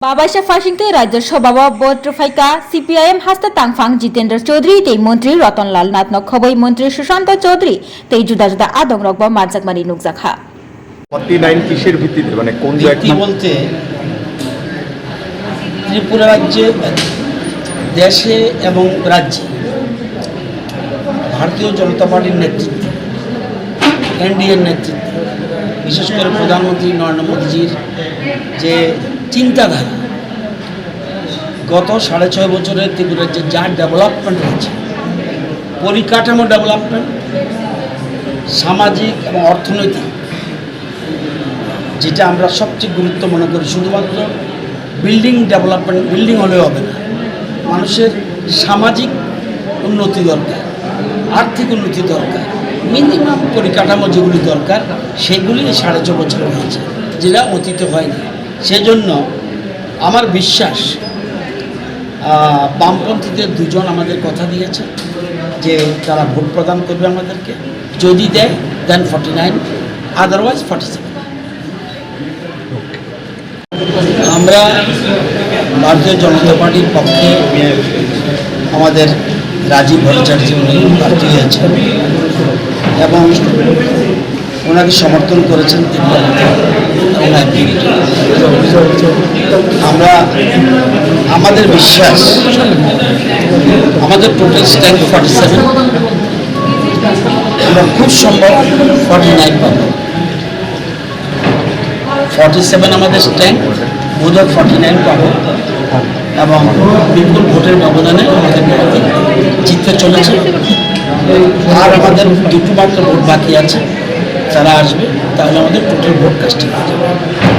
बाबासा फासिंते राज्य सभापति फाइका सीपीआईएम हास्ता तांगफांग जितेंद्र चौधरी ते मंत्री रतनलाल नाथ नखबै मंत्री सुशांत चौधरी ते जुदा जुदा आदम रगबा मानजाकमारी नुकजाखा 49 কিসের ভিত্তিতে মানে কোন ভিত্তি বলতে ত্রিপুরা রাজ্যে দেশে এবং রাজ্যে ভারতীয় জনতা পার্টির নেতৃত্ব এনডিএর নেতৃত্ব বিশেষ করে প্রধানমন্ত্রী নরেন্দ্র মোদীজির যে চিন্তাধারা গত 6.5 বছরে ত্রিপুরা রাজ্যে যা ডেভেলপমেন্ট হয়েছে পরিকাঠামো ডেভেলপমেন্ট সামাজিক এবং অর্থনৈতিক যেটা আমরা সবচেয়ে গুরুত্ব মনে করি শুধুমাত্র বিল্ডিং ডেভেলপমেন্ট বিল্ডিং হলেও হবে না মানুষের সামাজিক উন্নতি দরকার আর্থিক উন্নতি দরকার মিনিমাম পরিকাঠামো যেগুলি দরকার সেগুলি 6.5 বছর হয়েছে যেটা অতীতে হয়নি সেজন্য আমার বিশ্বাস বামপন্থীদের দুজন আমাদের কথা দিয়েছে যে তারা ভোট প্রদান করবে আমাদেরকে যদি দেয় দেন 49 আদারওয়াইজ 47 আমরা ভারতীয় জনতা পার্টির পক্ষে আমাদের রাজীব ভট্টাচার্য উনি প্রার্থী হয়েছেন এবং ওনাকে সমর্থন করেছেন আমরা আমাদের বিশ্বাস আমাদের টোটাল স্ট্যান্ড 47 আমরা খুব সম্ভব 49 পাবো 47 আমাদের স্ট্যান্ড বোধহয় 49 পাবো এবং বিপুল ভোটের ব্যবধানে আমাদের পার্টি জিততে চলেছে আর আমাদের দুটো মাত্র ভোট বাকি আছে যারা আসবে তাহলে আমাদের টোটাল ভোট কাস্টিং হয়ে যাবে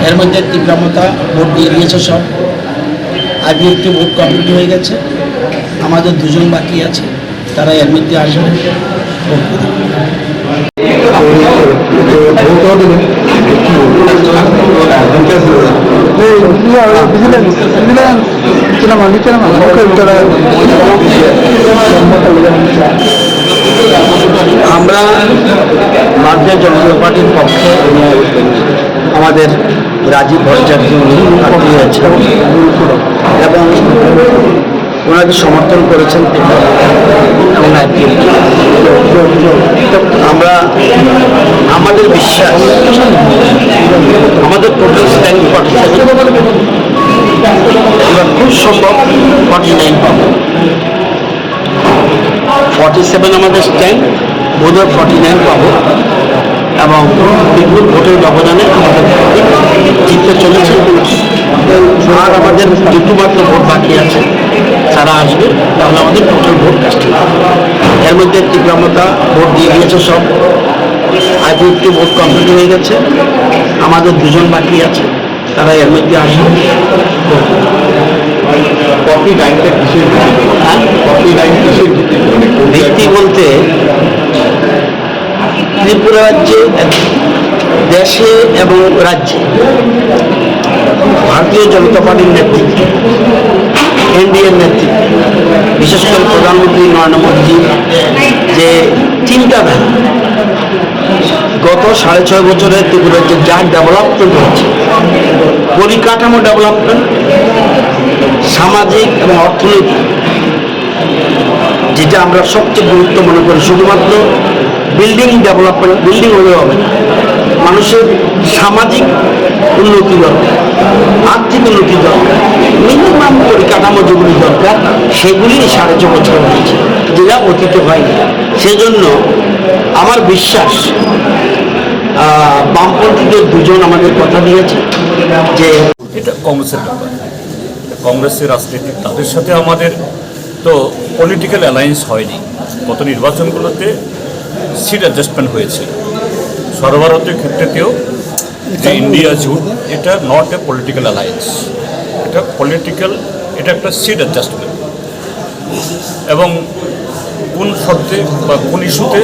এর মধ্যে তীব্রমতা ভোট দিয়ে দিয়েছে সব আগে একটু ভোট কমপ্লিট হয়ে গেছে আমাদের দুজন বাকি আছে তারা এর মধ্যে আসবে ভোট আমরা ভারতীয় জনতা পার্টির পক্ষে আমাদের রাজীব ভট্টাচার্য প্রার্থী হয়েছেন এবং ওনাকে সমর্থন করেছেন এবং আমরা আমাদের বিশ্বাস আমাদের টোটাল স্ট্যান্ড 47 আমরা খুব সম্ভব 49 পাবো 47 আমাদের স্ট্যান্ড বোধহয় 49 পাবো এবং বিপুল ভোটের ব্যবধানে আমাদের জিততে চলেছে আর আমাদের দুটো মাত্র ভোট বাকি আছে যারা আসবে তাহলে আমাদের টোটাল ভোট কাস্টিং এর মধ্যে তীব্রমতা ভোট দিয়ে দিয়েছে সব আগে একটু ভোট কমপ্লিট হয়ে গেছে আমাদের দুজন বাকি আছে তারা এর মধ্যে আসবে ভিত্তি বলতে ত্রিপুরা রাজ্যে দেশে এবং রাজ্যে ভারতীয় জনতা পার্টির নেতৃত্ব এনডিএর নেতৃত্ব বিশেষ করে প্রধানমন্ত্রী নরেন্দ্র মোদীজির যে চিন্তাধারা গত 6.5 বছরে ত্রিপুরা রাজ্যে যা ডেভেলপমেন্ট হয়েছে পরিকাঠামো ডেভেলপমেন্ট সামাজিক এবং অর্থনৈতিক যেটা আমরা সবচেয়ে গুরুত্ব মনে করি শুধুমাত্র বিল্ডিং ডেভেলপমেন্ট বিল্ডিং হলেও হবে না মানুষের সামাজিক উন্নতি দরকার আর্থিক উন্নতি দরকার মিনিমাম পরিকাঠামো যেগুলি দরকার সেগুলি 6.5 বছর হয়েছে যেটা অতীতে হয়নি সেজন্য আমার বিশ্বাস বামপন্থীদের দুজন আমাদের কথা দিয়েছে যে এটা কংগ্রেসের ব্যাপার কংগ্রেসের রাজনীতি তাদের সাথে আমাদের তো পলিটিক্যাল অ্যালায়েন্স হয়নি গত নির্বাচনগুলোতে সিট অ্যাডজাস্টমেন্ট হয়েছে সর্বভারতীয় ক্ষেত্রেতেও যে ইন্ডিয়া জোট এটা নট এ পলিটিক্যাল অ্যালায়েন্স এটা পলিটিক্যাল এটা একটা সিট অ্যাডজাস্টমেন্ট এবং কোন শর্তে বা কোন ইস্যুতে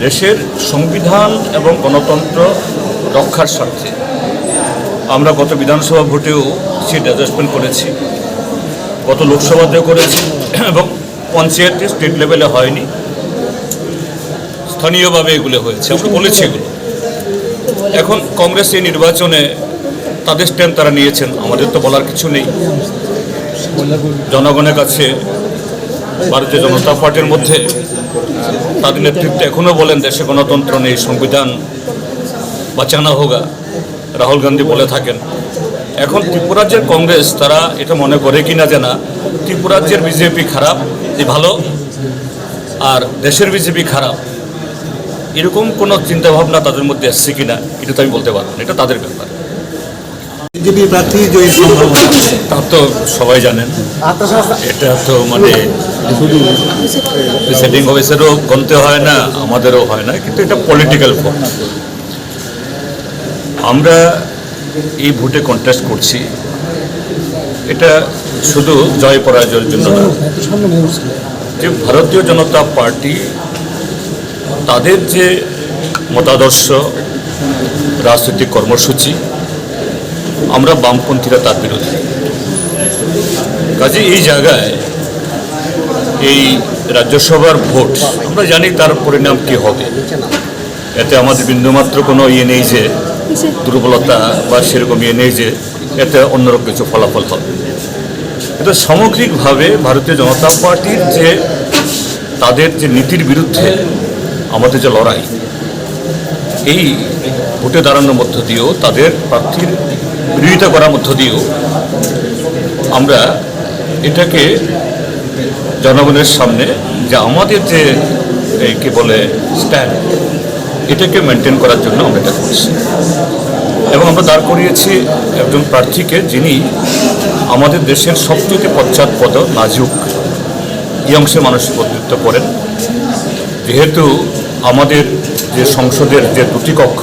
দেশের সংবিধান এবং গণতন্ত্র রক্ষার স্বার্থে আমরা গত বিধানসভা ভোটেও সিট অ্যাডজাস্টমেন্ট করেছি গত লোকসভাতেও করেছি এবং পঞ্চায়েতে স্টেট লেভেলে হয়নি স্থানীয়ভাবে এগুলো হয়েছে আমরা বলেছি এগুলো এখন কংগ্রেস এই নির্বাচনে তাদের স্ট্যান্ড তারা নিয়েছেন, আমাদের তো বলার কিছু নেই। জনগণের কাছে ভারতীয় জনতা পার্টির মধ্যে তাদের নেতৃত্বে এখনও বলেন দেশে গণতন্ত্র নেই, সংবিধান বাঁচানো হোগা, রাহুল গান্ধী বলে থাকেন। এখন ত্রিপুরাজ্যের কংগ্রেস তারা এটা মনে করে কিনা যে না ত্রিপুরাজ্যের বিজেপি খারাপ, এই ভালো, আর দেশের বিজেপি খারাপ, এরকম কোনো চিন্তাভাবনা তাদের মধ্যে আসছে কিনা এটা তো আমি বলতে পারবো না, এটা তাদের ব্যাপার। বিজেপি প্রার্থী জয়ীর সম্ভাবনা তা তো সবাই জানেন, এটা তো মানে প্রিসাইডিং অফিসারও গণতে হয় না, আমাদেরও হয় না, কিন্তু এটা পলিটিক্যাল ভোট। আমরা এই ভোটে কন্টেস্ট করছি, এটা শুধু জয় পরাজয়ের জন্য না। যে ভারতীয় জনতা পার্টি তাদের যে মতাদর্শ, রাজনৈতিক কর্মসূচি, আমরা বামপন্থীরা তার বিরোধী। কাজে এই জায়গায় এই রাজ্যসভার ভোট আমরা জানি তার পরিণাম কী হবে, এতে আমাদের বিন্দুমাত্র কোনো ইয়ে নেই যে দুর্বলতা বা সেরকম ইয়ে নেই যে এতে অন্যরকম কিছু ফলাফল হবে। এটা সামগ্রিকভাবে ভারতীয় জনতা পার্টির যে তাদের যে নীতির বিরুদ্ধে আমাদের যে লড়াই, এই ভোটে দাঁড়ানোর মধ্য দিয়েও তাদের প্রার্থীর বিরোধিতা করার মধ্য দিয়েও আমরা এটাকে জনগণের সামনে যে আমাদের যে এই কি বলে স্ট্যান্ড, এটাকে মেনটেন করার জন্য আমরা এটা করছি। এবং আমরা দাঁড় করিয়েছি একজন প্রার্থীকে যিনি আমাদের দেশের সবচেয়ে পশ্চাৎপদ নাজুক এই অংশে মানুষের প্রতিনিধিত্ব করেন। যেহেতু আমাদের যে সংসদের যে দুটি কক্ষ,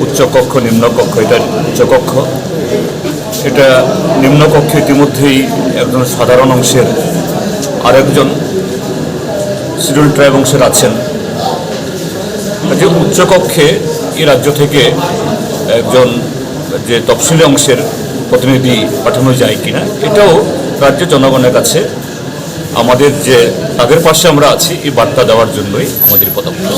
উচ্চকক্ষ নিম্নকক্ষ, এটা উচ্চকক্ষ, এটা নিম্নকক্ষে ইতিমধ্যেই একজন সাধারণ অংশের আরেকজন শিডিউল ট্রাইব অংশের আছেন। যে উচ্চকক্ষে এই রাজ্য থেকে একজন যে তফসিলি অংশের প্রতিনিধি পাঠানো যায় কিনা, এটাও রাজ্যের জনগণের কাছে আমাদের যে তাদের পাশে আমরা আছি এই বার্তা দেওয়ার জন্যই আমাদের পদক্ষেপ।